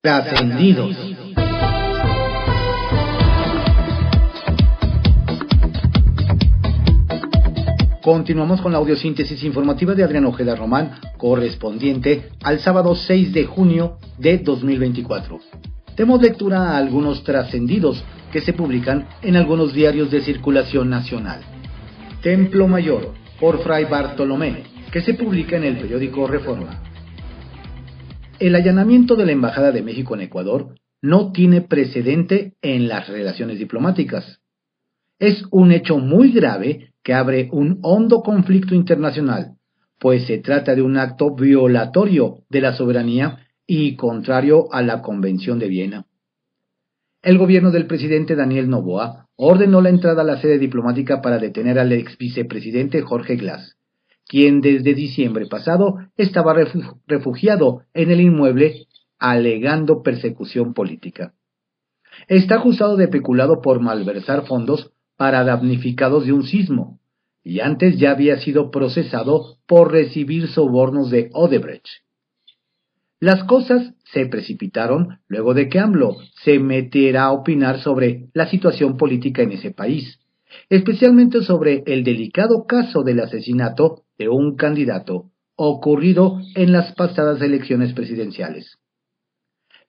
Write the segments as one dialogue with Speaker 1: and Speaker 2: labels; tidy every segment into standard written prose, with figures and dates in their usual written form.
Speaker 1: Trascendidos. Continuamos con la audiosíntesis informativa de Adrián Ojeda Román, correspondiente al sábado 6 de junio de 2024. Demos lectura a algunos trascendidos que se publican en algunos diarios de circulación nacional. Templo Mayor, por Fray Bartolomé, que se publica en el periódico Reforma. El allanamiento de la Embajada de México en Ecuador no tiene precedente en las relaciones diplomáticas. Es un hecho muy grave que abre un hondo conflicto internacional, pues se trata de un acto violatorio de la soberanía y contrario a la Convención de Viena. El gobierno del presidente Daniel Noboa ordenó la entrada a la sede diplomática para detener al ex vicepresidente Jorge Glass, quien desde diciembre pasado estaba refugiado en el inmueble alegando persecución política. Está acusado de peculado por malversar fondos para damnificados de un sismo, y antes ya había sido procesado por recibir sobornos de Odebrecht. Las cosas se precipitaron luego de que AMLO se metiera a opinar sobre la situación política en ese país, especialmente sobre el delicado caso del asesinato de un candidato ocurrido en las pasadas elecciones presidenciales.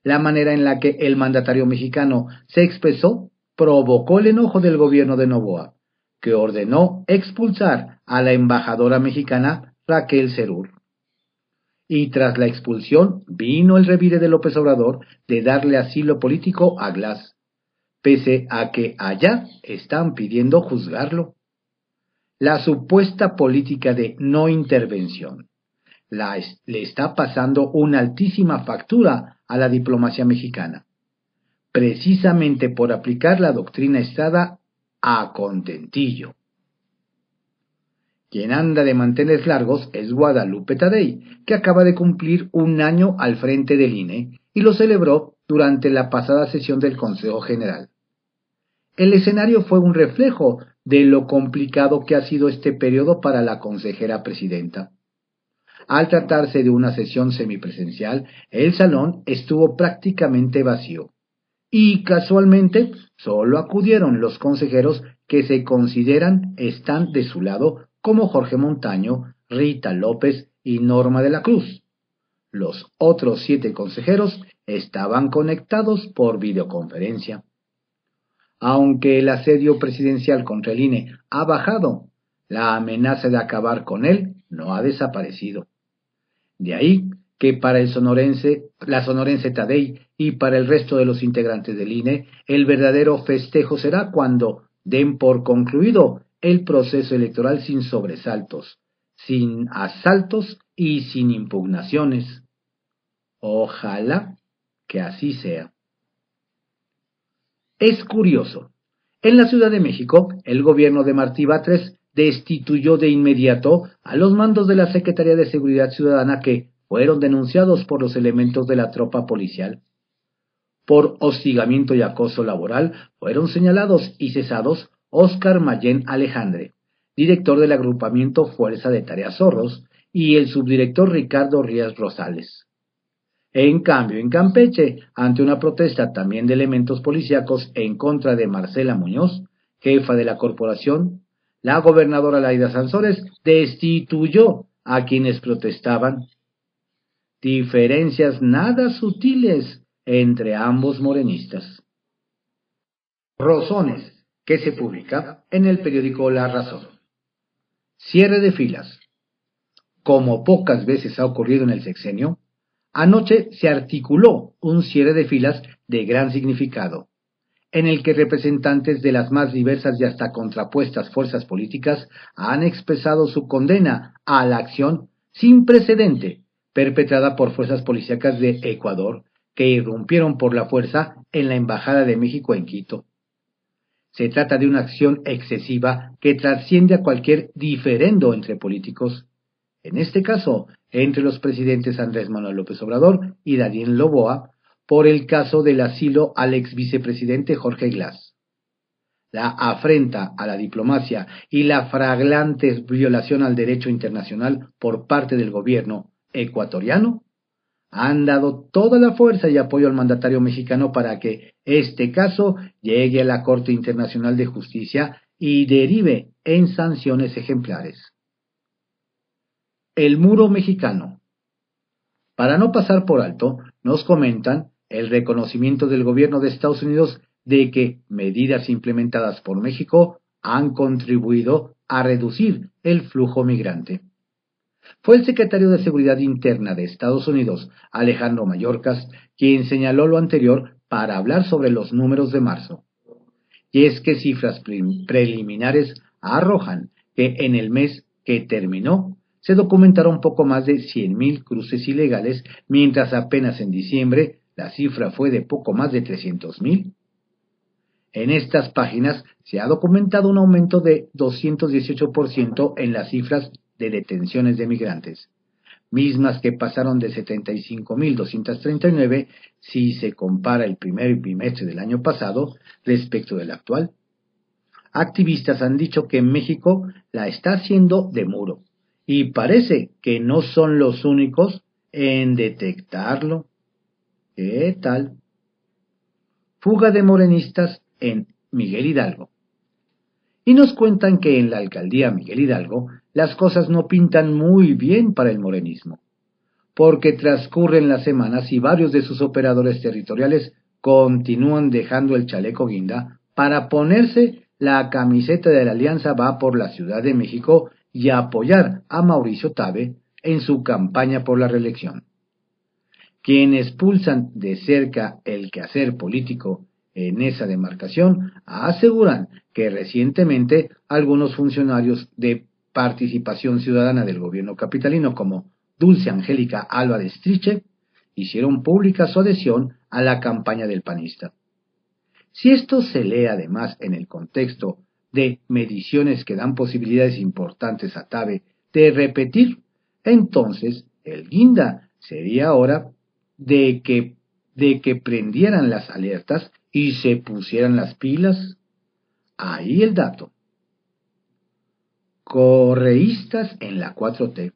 Speaker 1: La manera en la que el mandatario mexicano se expresó provocó el enojo del gobierno de Noboa, que ordenó expulsar a la embajadora mexicana Raquel Serur. Y tras la expulsión vino el revire de López Obrador de darle asilo político a Glass, pese a que allá están pidiendo juzgarlo. La supuesta política de no intervención le está pasando una altísima factura a la diplomacia mexicana, precisamente por aplicar la doctrina Estrada a contentillo. Quien anda de manteles largos es Guadalupe Tadei, que acaba de cumplir un año al frente del INE y lo celebró durante la pasada sesión del Consejo General. El escenario fue un reflejo de lo complicado que ha sido este periodo para la consejera presidenta. Al tratarse de una sesión semipresencial, el salón estuvo prácticamente vacío, y casualmente solo acudieron los consejeros que se consideran están de su lado, como Jorge Montaño, Rita López y Norma de la Cruz. Los otros 7 consejeros estaban conectados por videoconferencia. Aunque el asedio presidencial contra el INE ha bajado, la amenaza de acabar con él no ha desaparecido. De ahí que para la sonorense Tadei y para el resto de los integrantes del INE, el verdadero festejo será cuando den por concluido el proceso electoral sin sobresaltos, sin asaltos y sin impugnaciones. Ojalá que así sea. Es curioso. En la Ciudad de México, el gobierno de Martí Batres destituyó de inmediato a los mandos de la Secretaría de Seguridad Ciudadana que fueron denunciados por los elementos de la tropa policial. Por hostigamiento y acoso laboral fueron señalados y cesados Óscar Mayén Alejandre, director del agrupamiento Fuerza de Tareas Zorros, y el subdirector Ricardo Rías Rosales. En cambio, en Campeche, ante una protesta también de elementos policíacos en contra de Marcela Muñoz, jefa de la corporación, la gobernadora Laida Sansores destituyó a quienes protestaban. Diferencias nada sutiles entre ambos morenistas. Rosones, que se publica en el periódico La Razón. Cierre de filas. Como pocas veces ha ocurrido en el sexenio, anoche se articuló un cierre de filas de gran significado, en el que representantes de las más diversas y hasta contrapuestas fuerzas políticas han expresado su condena a la acción sin precedente perpetrada por fuerzas policíacas de Ecuador que irrumpieron por la fuerza en la Embajada de México en Quito. Se trata de una acción excesiva que trasciende a cualquier diferendo entre políticos, en este caso entre los presidentes Andrés Manuel López Obrador y Daniel Noboa, por el caso del asilo al ex vicepresidente Jorge Glass. La afrenta a la diplomacia y la flagrante violación al derecho internacional por parte del gobierno ecuatoriano han dado toda la fuerza y apoyo al mandatario mexicano para que este caso llegue a la Corte Internacional de Justicia y derive en sanciones ejemplares. El muro mexicano. Para no pasar por alto, nos comentan el reconocimiento del gobierno de Estados Unidos de que medidas implementadas por México han contribuido a reducir el flujo migrante. Fue el secretario de Seguridad Interna de Estados Unidos, Alejandro Mayorkas, quien señaló lo anterior para hablar sobre los números de marzo. Y es que cifras preliminares arrojan que en el mes que terminó se documentaron poco más de 100,000 cruces ilegales, mientras apenas en diciembre la cifra fue de poco más de 300,000. En estas páginas se ha documentado un aumento de 218% en las cifras de detenciones de migrantes, mismas que pasaron de 75,239 si se compara el primer bimestre del año pasado respecto del actual. Activistas han dicho que México la está haciendo de muro, y parece que no son los únicos en detectarlo. ¿Qué tal? Fuga de morenistas en Miguel Hidalgo. Y nos cuentan que en la alcaldía Miguel Hidalgo las cosas no pintan muy bien para el morenismo, porque transcurren las semanas y varios de sus operadores territoriales continúan dejando el chaleco guinda para ponerse la camiseta de la Alianza Va por la Ciudad de México y apoyar a Mauricio Tabe en su campaña por la reelección. Quienes pulsan de cerca el quehacer político en esa demarcación aseguran que recientemente algunos funcionarios de Participación Ciudadana del gobierno capitalino, como Dulce Angélica Alba de Striche, hicieron pública su adhesión a la campaña del panista. Si esto se lee además en el contexto de mediciones que dan posibilidades importantes a Tabe de repetir, entonces el guinda sería hora de que prendieran las alertas y se pusieran las pilas. Ahí el dato. Correístas en la 4T.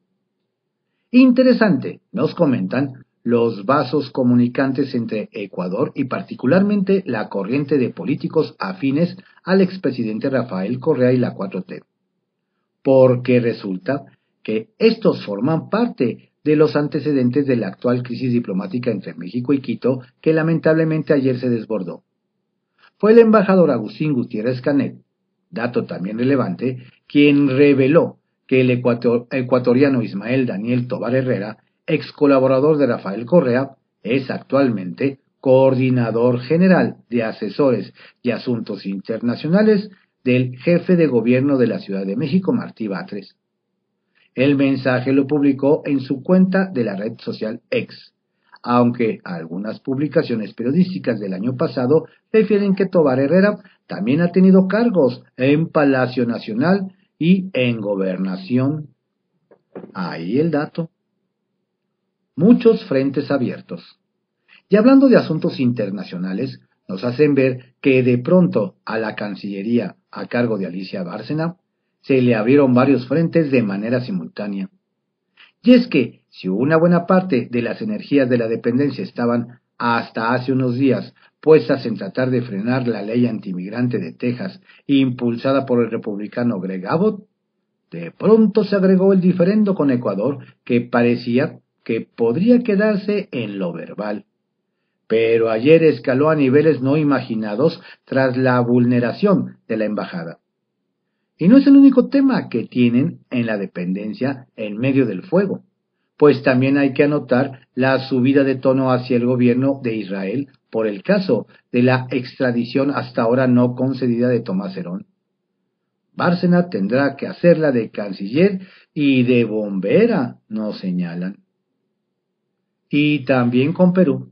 Speaker 1: Interesante, nos comentan los vasos comunicantes entre Ecuador y particularmente la corriente de políticos afines al expresidente Rafael Correa y la 4T. Porque resulta que estos forman parte de los antecedentes de la actual crisis diplomática entre México y Quito, que lamentablemente ayer se desbordó. Fue el embajador Agustín Gutiérrez Canet, dato también relevante, quien reveló que el ecuatoriano Ismael Daniel Tovar Herrera, ex colaborador de Rafael Correa, es actualmente coordinador general de asesores y asuntos internacionales del jefe de gobierno de la Ciudad de México, Martí Batres. El mensaje lo publicó en su cuenta de la red social X, aunque algunas publicaciones periodísticas del año pasado refieren que Tovar Herrera también ha tenido cargos en Palacio Nacional y en Gobernación. Ahí el dato. Muchos frentes abiertos. Y hablando de asuntos internacionales, nos hacen ver que de pronto a la Cancillería a cargo de Alicia Bárcena se le abrieron varios frentes de manera simultánea. Y es que, si una buena parte de las energías de la dependencia estaban hasta hace unos días puestas en tratar de frenar la ley antimigrante de Texas, impulsada por el republicano Greg Abbott, de pronto se agregó el diferendo con Ecuador, que parecía que podría quedarse en lo verbal. Pero ayer escaló a niveles no imaginados tras la vulneración de la embajada. Y no es el único tema que tienen en la dependencia en medio del fuego, pues también hay que anotar la subida de tono hacia el gobierno de Israel por el caso de la extradición hasta ahora no concedida de Tomás Herón. Bárcena tendrá que hacerla de canciller y de bombera, nos señalan. Y también con Perú.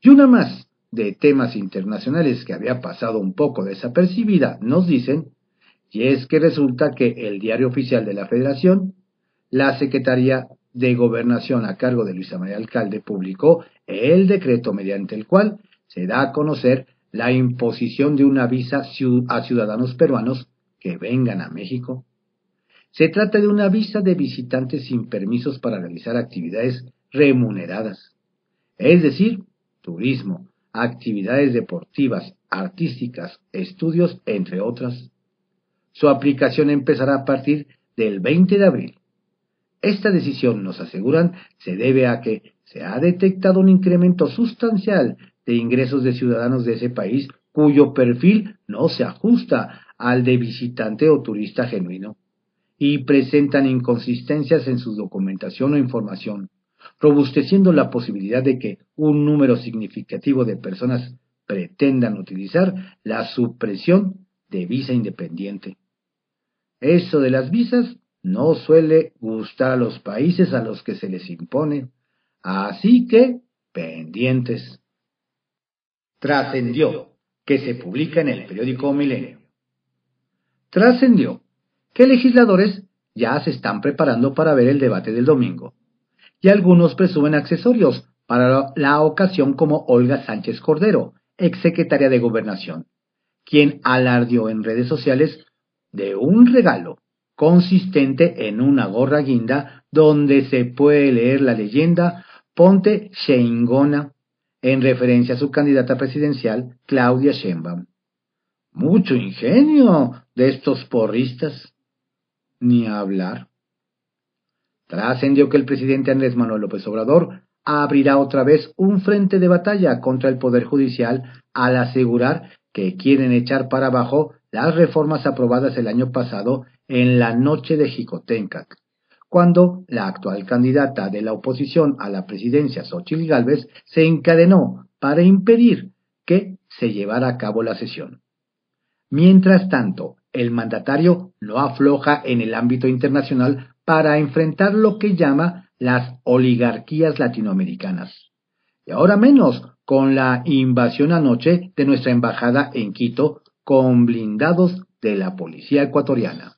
Speaker 1: Y una más de temas internacionales que había pasado un poco desapercibida, nos dicen, y es que resulta que el Diario Oficial de la Federación, la Secretaría de Gobernación a cargo de Luisa María Alcalde, publicó el decreto mediante el cual se da a conocer la imposición de una visa a ciudadanos peruanos que vengan a México. Se trata de una visa de visitantes sin permisos para realizar actividades remuneradas, es decir, turismo, actividades deportivas, artísticas, estudios, entre otras. Su aplicación empezará a partir del 20 de abril. Esta decisión, nos aseguran, se debe a que se ha detectado un incremento sustancial de ingresos de ciudadanos de ese país cuyo perfil no se ajusta al de visitante o turista genuino, y presentan inconsistencias en su documentación o información, robusteciendo la posibilidad de que un número significativo de personas pretendan utilizar la supresión de visa independiente. Eso de las visas no suele gustar a los países a los que se les impone, así que pendientes. Trascendió, que se publica en el periódico Milenio. Trascendió que legisladores ya se están preparando para ver el debate del domingo, y algunos presumen accesorios para la ocasión, como Olga Sánchez Cordero, exsecretaria de Gobernación, quien alardeó en redes sociales de un regalo consistente en una gorra guinda donde se puede leer la leyenda "Ponte Sheingona", en referencia a su candidata presidencial, Claudia Sheinbaum. Mucho ingenio de estos porristas. Ni hablar. Trascendió que el presidente Andrés Manuel López Obrador abrirá otra vez un frente de batalla contra el Poder Judicial al asegurar que quieren echar para abajo las reformas aprobadas el año pasado en la noche de Jicotencac, cuando la actual candidata de la oposición a la presidencia, Xóchitl Gálvez, se encadenó para impedir que se llevara a cabo la sesión. Mientras tanto, el mandatario no afloja en el ámbito internacional para enfrentar lo que llama las oligarquías latinoamericanas, y ahora menos con la invasión anoche de nuestra embajada en Quito con blindados de la policía ecuatoriana.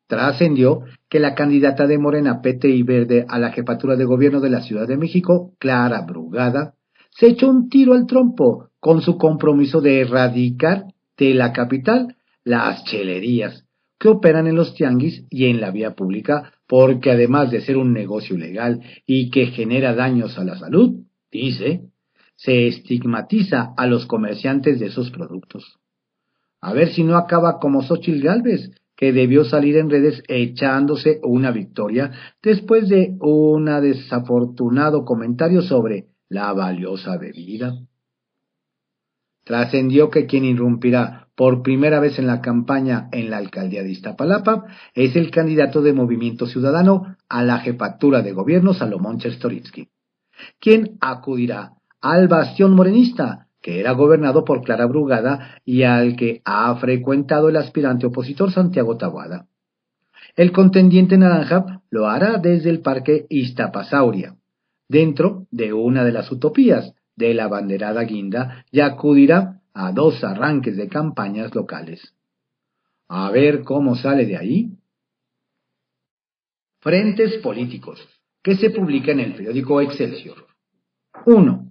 Speaker 1: Trascendió que la candidata de Morena, PT y Verde a la jefatura de gobierno de la Ciudad de México, Clara Brugada, se echó un tiro al trompo con su compromiso de erradicar de la capital las chelerías que operan en los tianguis y en la vía pública, porque además de ser un negocio ilegal y que genera daños a la salud, dice, se estigmatiza a los comerciantes de esos productos. A ver si no acaba como Xóchitl Gálvez, que debió salir en redes echándose una victoria después de un desafortunado comentario sobre la valiosa bebida. Trascendió que quien irrumpirá por primera vez en la campaña en la alcaldía de Iztapalapa es el candidato de Movimiento Ciudadano a la jefatura de gobierno, Salomón Chertorivsky, quien acudirá al bastión morenista, que era gobernado por Clara Brugada y al que ha frecuentado el aspirante opositor Santiago Taboada. El contendiente naranja lo hará desde el Parque Iztapasauria, dentro de una de las utopías de la banderada guinda, y acudirá a 2 arranques de campañas locales. A ver cómo sale de ahí. Frentes políticos, que se publica en el periódico Excelsior. 1.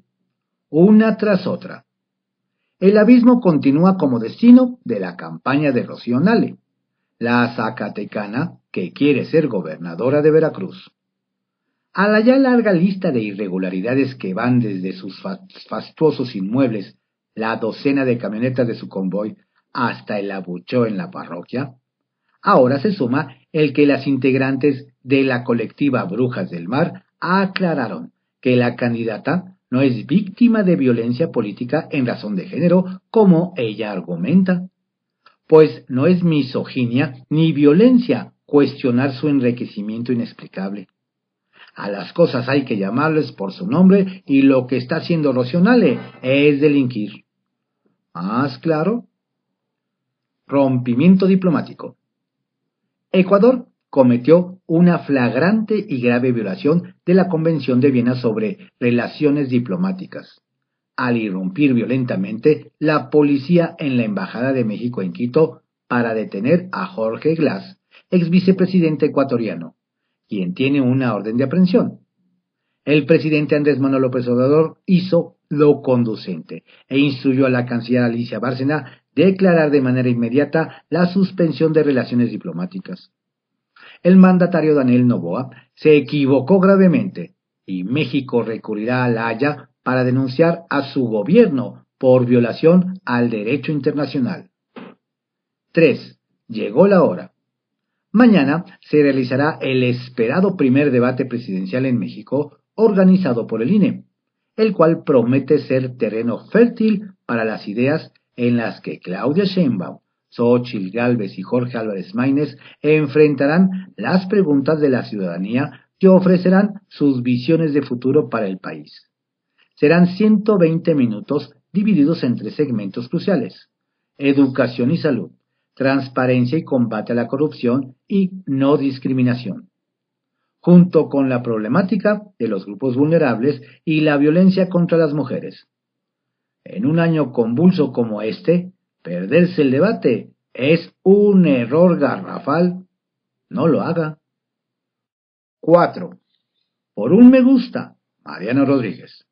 Speaker 1: Una tras otra. El abismo continúa como destino de la campaña de Rocío Nale, la zacatecana que quiere ser gobernadora de Veracruz. A la ya larga lista de irregularidades que van desde sus fastuosos inmuebles, la docena de camionetas de su convoy, hasta el abucheo en la parroquia, ahora se suma el que las integrantes de la colectiva Brujas del Mar aclararon que la candidata no es víctima de violencia política en razón de género, como ella argumenta, pues no es misoginia ni violencia cuestionar su enriquecimiento inexplicable. A las cosas hay que llamarles por su nombre y lo que está haciendo Rocío Nale es delinquir. ¿Más claro? Rompimiento diplomático. Ecuador cometió una flagrante y grave violación de la Convención de Viena sobre relaciones diplomáticas, al irrumpir violentamente la policía en la Embajada de México en Quito para detener a Jorge Glass, ex vicepresidente ecuatoriano, quien tiene una orden de aprehensión. El presidente Andrés Manuel López Obrador hizo lo conducente e instruyó a la canciller Alicia Bárcena declarar de manera inmediata la suspensión de relaciones diplomáticas. el mandatario Daniel Noboa se equivocó gravemente y México recurrirá a La Haya para denunciar a su gobierno por violación al derecho internacional. 3. Llegó la hora. Mañana se realizará el esperado primer debate presidencial en México organizado por el INE, el cual promete ser terreno fértil para las ideas en las que Claudia Sheinbaum, Xóchitl Gálvez y Jorge Álvarez Maínez enfrentarán las preguntas de la ciudadanía que ofrecerán sus visiones de futuro para el país. Serán 120 minutos divididos en 3 segmentos cruciales: educación y salud, transparencia y combate a la corrupción y no discriminación, junto con la problemática de los grupos vulnerables y la violencia contra las mujeres. En un año convulso como este, perderse el debate es un error garrafal. No lo haga. 4. Por un me gusta, Mariano Rodríguez,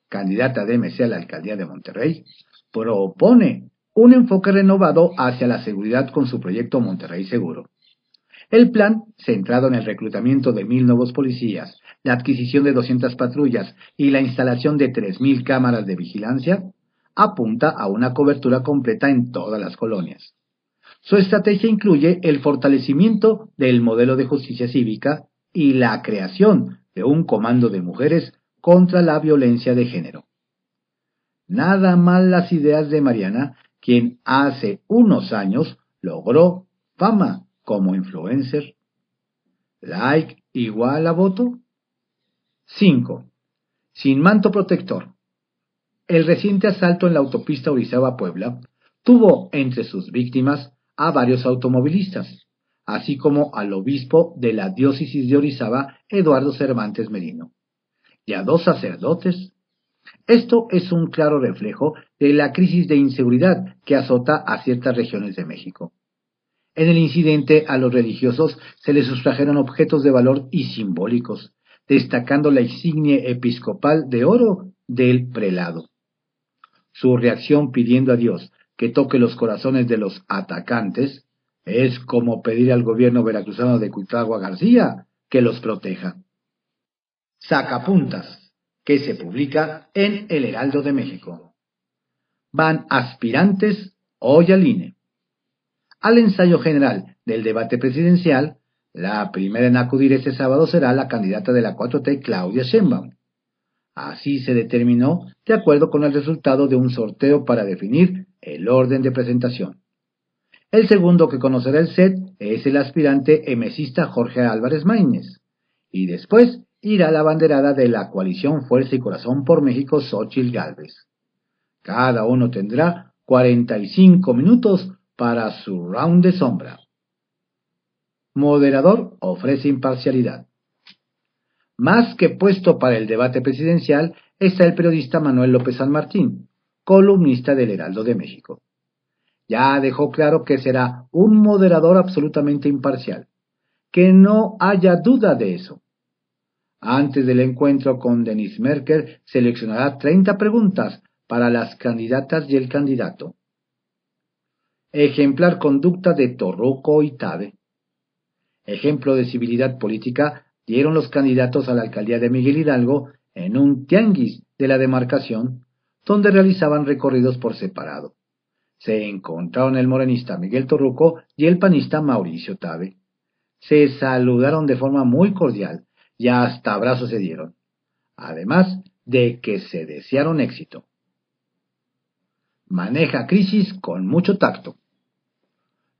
Speaker 1: candidata de MC a la alcaldía de Monterrey, propone un enfoque renovado hacia la seguridad con su proyecto Monterrey Seguro. El plan, centrado en el reclutamiento de 1,000 nuevos policías, la adquisición de 200 patrullas y la instalación de 3,000 cámaras de vigilancia, apunta a una cobertura completa en todas las colonias. Su estrategia incluye el fortalecimiento del modelo de justicia cívica y la creación de un comando de mujeres contra la violencia de género. Nada mal las ideas de Mariana, quien hace unos años logró fama como influencer. ¿Like igual a voto? 5. Sin manto protector. El reciente asalto en la autopista Orizaba-Puebla tuvo entre sus víctimas a varios automovilistas, así como al obispo de la diócesis de Orizaba, Eduardo Cervantes Merino, y a 2 sacerdotes. Esto es un claro reflejo de la crisis de inseguridad que azota a ciertas regiones de México. En el incidente a los religiosos se les sustrajeron objetos de valor y simbólicos, destacando la insignia episcopal de oro del prelado. Su reacción pidiendo a Dios que toque los corazones de los atacantes es como pedir al gobierno veracruzano de Cuitlagua García que los proteja. Sacapuntas, que se publica en El Heraldo de México. Van aspirantes hoy al INE. Al ensayo general del debate presidencial, la primera en acudir este sábado será la candidata de la 4T, Claudia Sheinbaum. Así se determinó de acuerdo con el resultado de un sorteo para definir el orden de presentación. El segundo que conocerá el set es el aspirante emesista Jorge Álvarez Maínez, y después irá la banderada de la coalición Fuerza y Corazón por México, Xóchitl Gálvez. Cada uno tendrá 45 minutos para su round de sombra. Moderador ofrece imparcialidad. Más que puesto para el debate presidencial está el periodista Manuel López San Martín, columnista del Heraldo de México. Ya dejó claro que será un moderador absolutamente imparcial, que no haya duda de eso. Antes del encuentro con Denise Merker, seleccionará 30 preguntas para las candidatas y el candidato. Ejemplar conducta de Torruco y Tabe. Ejemplo de civilidad política dieron los candidatos a la alcaldía de Miguel Hidalgo en un tianguis de la demarcación, donde realizaban recorridos por separado. Se encontraron el morenista Miguel Torruco y el panista Mauricio Tabe. Se saludaron de forma muy cordial y hasta abrazos se dieron, además de que se desearon éxito. Maneja crisis con mucho tacto.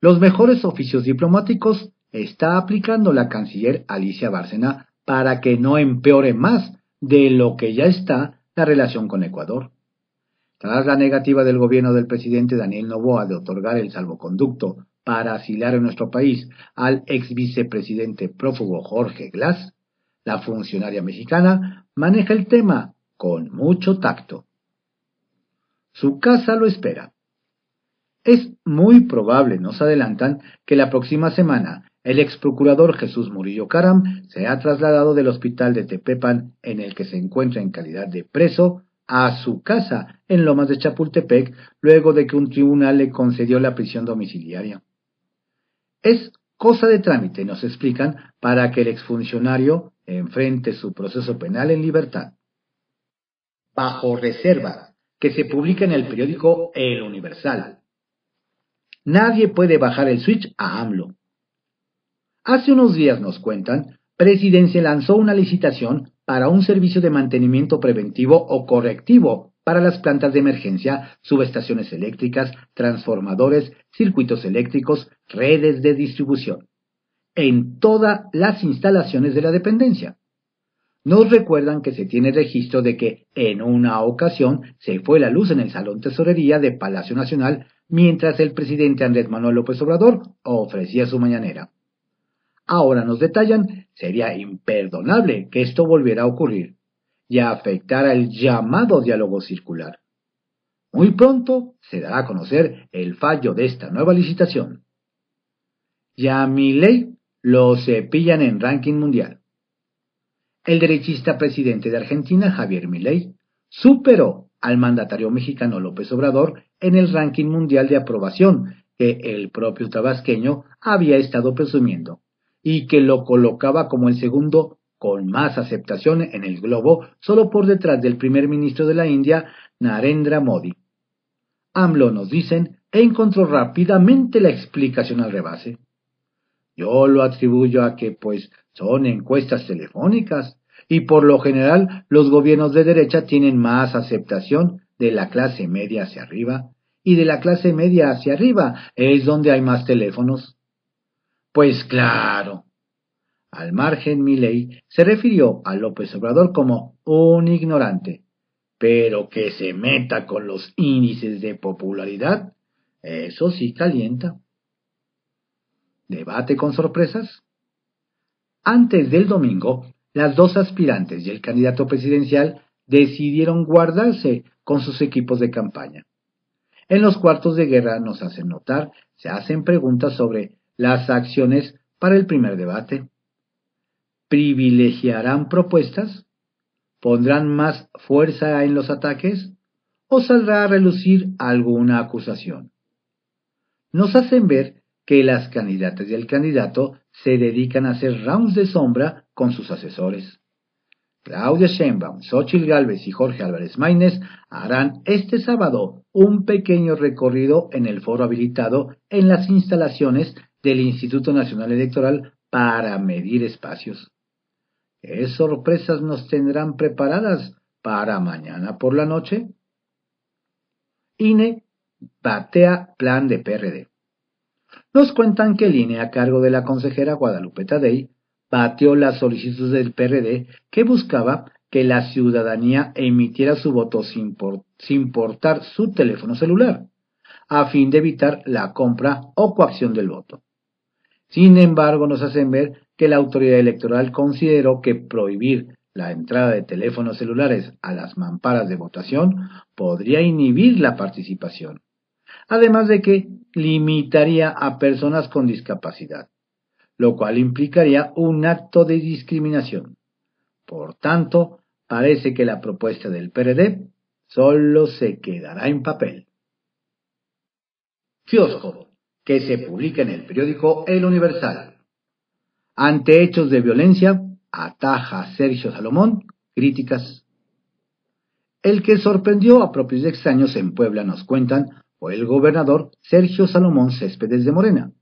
Speaker 1: Los mejores oficios diplomáticos está aplicando la canciller Alicia Bárcena para que no empeore más de lo que ya está la relación con Ecuador. Tras la negativa del gobierno del presidente Daniel Noboa de otorgar el salvoconducto para asilar en nuestro país al ex vicepresidente prófugo Jorge Glass, la funcionaria mexicana maneja el tema con mucho tacto. Su casa lo espera. Es muy probable, nos adelantan, que la próxima semana el ex procurador Jesús Murillo Caram sea trasladado del hospital de Tepepan, en el que se encuentra en calidad de preso, a su casa en Lomas de Chapultepec, luego de que un tribunal le concedió la prisión domiciliaria. Es Cosa de trámite, nos explican, para que el exfuncionario enfrente su proceso penal en libertad. Bajo reserva, que se publica en el periódico El Universal. Nadie puede bajar el switch a AMLO. Hace unos días, nos cuentan, Presidencia lanzó una licitación para un servicio de mantenimiento preventivo o correctivo para las plantas de emergencia, subestaciones eléctricas, transformadores, circuitos eléctricos, redes de distribución, en todas las instalaciones de la dependencia. Nos recuerdan que se tiene registro de que en una ocasión se fue la luz en el Salón Tesorería de Palacio Nacional mientras el presidente Andrés Manuel López Obrador ofrecía su mañanera. Ahora nos detallan, sería imperdonable que esto volviera a ocurrir y afectara el llamado diálogo circular. Muy pronto se dará a conocer el fallo de esta nueva licitación. Ya a Milei lo cepillan en ranking mundial. El derechista presidente de Argentina, Javier Milei, superó al mandatario mexicano López Obrador en el ranking mundial de aprobación que el propio tabasqueño había estado presumiendo, y que lo colocaba como el segundo con más aceptación en el globo, solo por detrás del primer ministro de la India, Narendra Modi. AMLO, nos dicen, encontró rápidamente la explicación al rebase. Yo lo atribuyo a que, pues, son encuestas telefónicas, y por lo general los gobiernos de derecha tienen más aceptación de la clase media hacia arriba, y de la clase media hacia arriba es donde hay más teléfonos. Pues claro. Al margen, Milei se refirió a López Obrador como un ignorante, pero que se meta con los índices de popularidad, eso sí calienta. ¿Debate con sorpresas? Antes del domingo, las dos aspirantes y el candidato presidencial decidieron guardarse con sus equipos de campaña. En los cuartos de guerra, nos hacen notar, se hacen preguntas sobre las acciones para el primer debate. ¿Privilegiarán propuestas? ¿Pondrán más fuerza en los ataques? ¿O saldrá a relucir alguna acusación? Nos hacen ver que las candidatas y el candidato se dedican a hacer rounds de sombra con sus asesores. Claudia Sheinbaum, Xóchitl Gálvez y Jorge Álvarez Maínez harán este sábado un pequeño recorrido en el foro habilitado en las instalaciones del Instituto Nacional Electoral para medir espacios. ¿Qué sorpresas nos tendrán preparadas para mañana por la noche? INE batea plan de PRD. Nos cuentan que el INE, a cargo de la consejera Guadalupe Tadei, batió la solicitud del PRD que buscaba que la ciudadanía emitiera su voto sin portar su teléfono celular, a fin de evitar la compra o coacción del voto. Sin embargo, nos hacen ver que la autoridad electoral consideró que prohibir la entrada de teléfonos celulares a las mamparas de votación podría inhibir la participación, además de que limitaría a personas con discapacidad, lo cual implicaría un acto de discriminación. Por tanto, parece que la propuesta del PRD solo se quedará en papel. Kiosco, que se publica en el periódico El Universal. Ante hechos de violencia, ataja Sergio Salomón críticas. El que sorprendió a propios extraños en Puebla, nos cuentan, fue el gobernador Sergio Salomón Céspedes de Morena,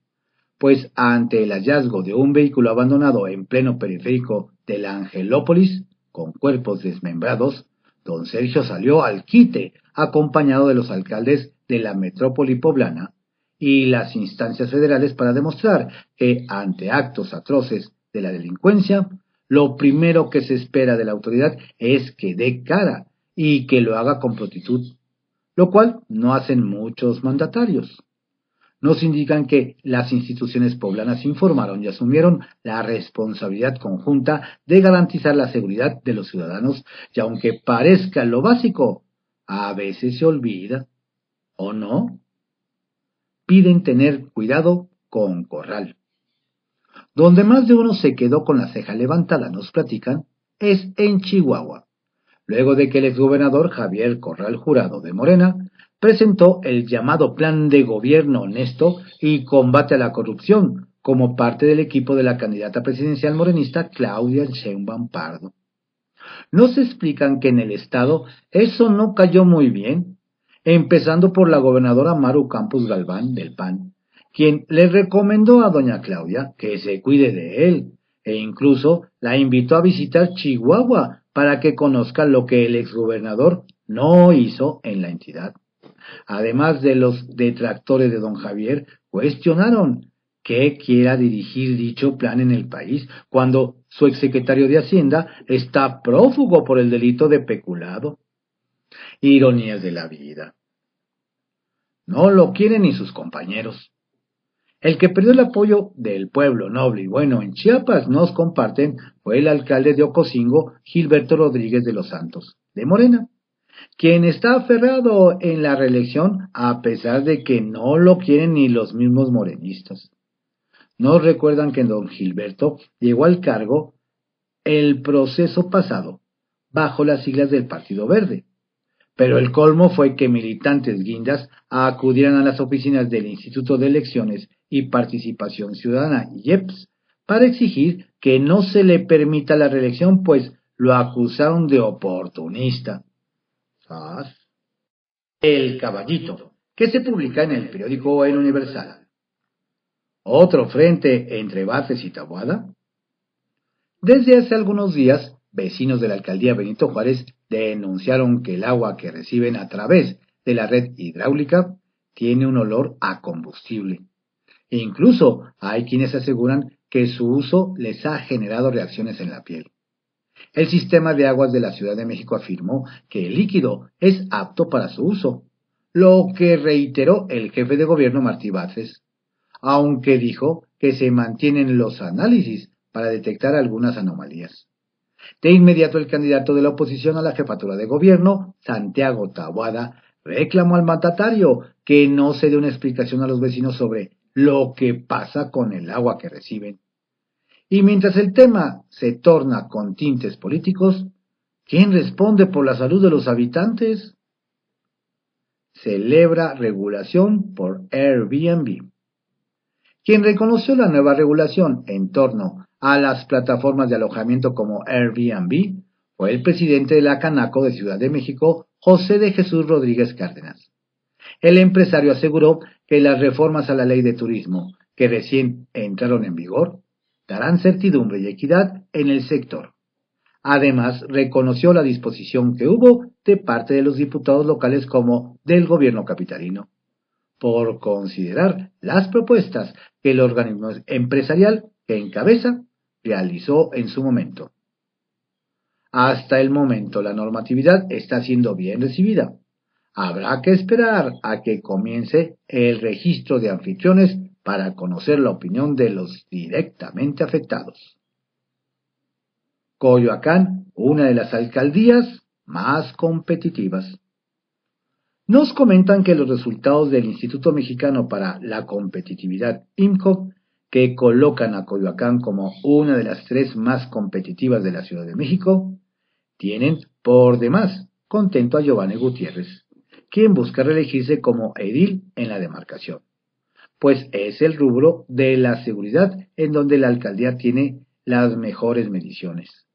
Speaker 1: pues ante el hallazgo de un vehículo abandonado en pleno periférico de la Angelópolis, con cuerpos desmembrados, don Sergio salió al quite, acompañado de los alcaldes de la metrópoli poblana y las instancias federales, para demostrar que ante actos atroces de la delincuencia, lo primero que se espera de la autoridad es que dé cara y que lo haga con prontitud, lo cual no hacen muchos mandatarios. Nos indican que las instituciones poblanas informaron y asumieron la responsabilidad conjunta de garantizar la seguridad de los ciudadanos, y aunque parezca lo básico, a veces se olvida, ¿o no? Piden tener cuidado con Corral. Donde más de uno se quedó con la ceja levantada, nos platican, es en Chihuahua, luego de que el exgobernador Javier Corral Jurado de Morena presentó el llamado Plan de Gobierno Honesto y Combate a la Corrupción, como parte del equipo de la candidata presidencial morenista Claudia Sheinbaum Pardo. Nos explican que en el estado eso no cayó muy bien, empezando por la gobernadora Maru Campos Galván del PAN, quien le recomendó a doña Claudia que se cuide de él, e incluso la invitó a visitar Chihuahua para que conozca lo que el exgobernador no hizo en la entidad. Además de los detractores de don Javier, cuestionaron que quiera dirigir dicho plan en el país cuando su exsecretario de Hacienda está prófugo por el delito de peculado. Ironías de la vida. No lo quieren ni sus compañeros. El que perdió el apoyo del pueblo noble y bueno en Chiapas, nos comparten, fue el alcalde de Ocosingo, Gilberto Rodríguez de los Santos, de Morena, quien está aferrado en la reelección a pesar de que no lo quieren ni los mismos morenistas. Nos recuerdan que don Gilberto llegó al cargo el proceso pasado, bajo las siglas del Partido Verde, pero el colmo fue que militantes guindas acudieran a las oficinas del Instituto de Elecciones y Participación Ciudadana, IEPS, para exigir que no se le permita la reelección, pues lo acusaron de oportunista. El Caballito, que se publica en el periódico El Universal. ¿Otro frente entre Batres y Taboada? Desde hace algunos días, vecinos de la alcaldía Benito Juárez denunciaron que el agua que reciben a través de la red hidráulica tiene un olor a combustible. E incluso hay quienes aseguran que su uso les ha generado reacciones en la piel. El sistema de aguas de la Ciudad de México afirmó que el líquido es apto para su uso, lo que reiteró el jefe de gobierno Martí Batres, aunque dijo que se mantienen los análisis para detectar algunas anomalías. De inmediato el candidato de la oposición a la jefatura de gobierno, Santiago Taboada, reclamó al mandatario que no se dé una explicación a los vecinos sobre lo que pasa con el agua que reciben. Y mientras el tema se torna con tintes políticos, ¿quién responde por la salud de los habitantes? Celebra regulación por Airbnb. Quien reconoció la nueva regulación en torno a las plataformas de alojamiento como Airbnb fue el presidente de la Canaco de Ciudad de México, José de Jesús Rodríguez Cárdenas. El empresario aseguró que las reformas a la ley de turismo, que recién entraron en vigor, darán certidumbre y equidad en el sector. Además, reconoció la disposición que hubo de parte de los diputados locales como del gobierno capitalino, por considerar las propuestas que el organismo empresarial que encabeza realizó en su momento. Hasta el momento la normatividad está siendo bien recibida. Habrá que esperar a que comience el registro de anfitriones para conocer la opinión de los directamente afectados. Coyoacán, una de las alcaldías más competitivas. Nos comentan que los resultados del Instituto Mexicano para la Competitividad, IMCO, que colocan a Coyoacán como una de las 3 más competitivas de la Ciudad de México, tienen por demás contento a Giovanni Gutiérrez, quien busca reelegirse como edil en la demarcación, pues es el rubro de la seguridad en donde la alcaldía tiene las mejores mediciones.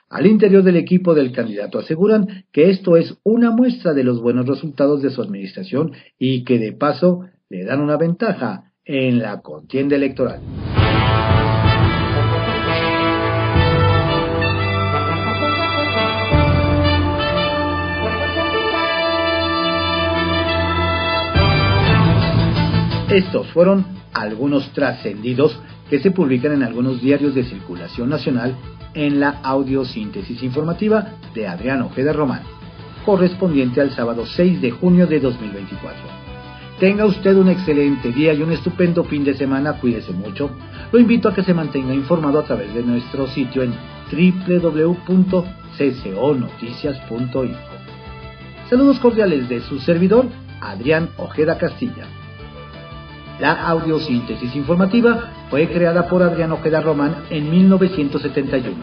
Speaker 1: Al interior del equipo del candidato aseguran que esto es una muestra de los buenos resultados de su administración y que de paso le dan una ventaja en la contienda electoral. Estos fueron algunos trascendidos que se publican en algunos diarios de circulación nacional en la audiosíntesis informativa de Adrián Ojeda Román, correspondiente al sábado 6 de junio de 2024. Tenga usted un excelente día y un estupendo fin de semana, cuídese mucho. Lo invito a que se mantenga informado a través de nuestro sitio en www.cconoticias.info. Saludos cordiales de su servidor, Adrián Ojeda Castilla. La audiosíntesis informativa fue creada por Adrián Ojeda Román en 1971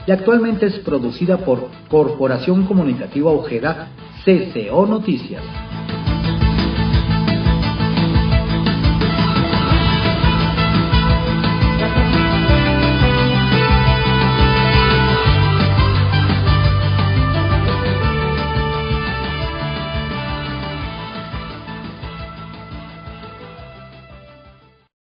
Speaker 1: y actualmente es producida por Corporación Comunicativa Ojeda, CCO Noticias.